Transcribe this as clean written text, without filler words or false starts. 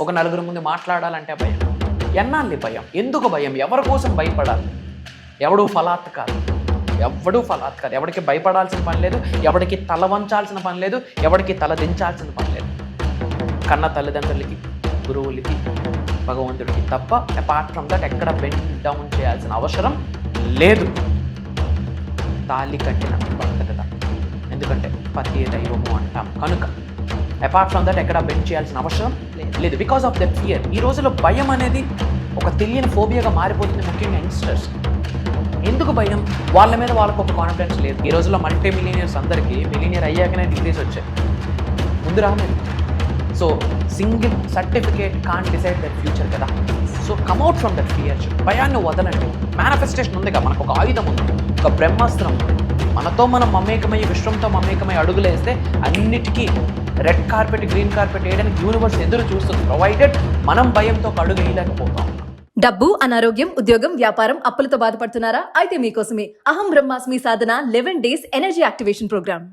ఒక నలుగురు ముందు మాట్లాడాలంటే భయం. ఎన్నాళ్ళి భయం? ఎందుకు భయం? ఎవరి కోసం భయపడాలి? ఎవడూ ఫలాత్ కాదు, ఎవడికి భయపడాల్సిన పని లేదు, ఎవడికి తల వంచాల్సిన పని లేదు, ఎవడికి తల దించాల్సిన పని లేదు. కన్న తల్లిదండ్రులకి, గురువులకి, భగవంతుడికి తప్ప అపార్ట్ ఫ్రమ్ దట్ ఎక్కడ బెండ్ డౌన్ చేయాల్సిన అవసరం లేదు. తాళి కట్టిన భర్తకత, ఎందుకంటే పతి దైవము అంటాం కనుక అపార్ట్ ఫ్రమ్ దట్ ఎక్కడ బెండ్ చేయాల్సిన అవసరం లేదు. Because of that fear. ఈ రోజుల్లో భయం అనేది ఒక తెలియని ఫోబియాగా మారిపోతుంది, ముఖ్యంగా యంగ్స్టర్స్. ఎందుకు భయం? వాళ్ళ మీద వాళ్ళకు ఒక కాన్ఫిడెన్స్ లేదు. ఈ రోజుల్లో మల్టీ మిలియనియర్స్ అందరికీ మిలియనియర్ అయ్యాకనే డిగ్రీస్ వచ్చాయి, ముందు రాలేదు. So single certificate can't decide that future కదా. So come out from that fear. భయాన్ని వదలండి. మేనిఫెస్టేషన్ ఉంది కదా, మనకు ఒక ఆయుధం ఉంది, ఒక బ్రహ్మాస్త్రం ఉంది. మనతో మనం మమేకమై, విశ్వంతో మమేకమై అడుగులేస్తే అన్నిటికీ రెడ్ కార్పెట్, గ్రీన్ కార్పెట్ వేయడానికి యూనివర్స్ ఎదురు చూస్తుంది, ప్రొవైడెడ్ మనం భయంతో ఒక అడుగు వేయలేకపోతాం. డబ్బు, అనారోగ్యం, ఉద్యోగం, వ్యాపారం, అప్పులతో బాధపడుతున్నారా? అయితే మీకోసమే అహం బ్రహ్మాస్మి సాధన 11 days ఎనర్జీ యాక్టివేషన్ ప్రోగ్రామ్.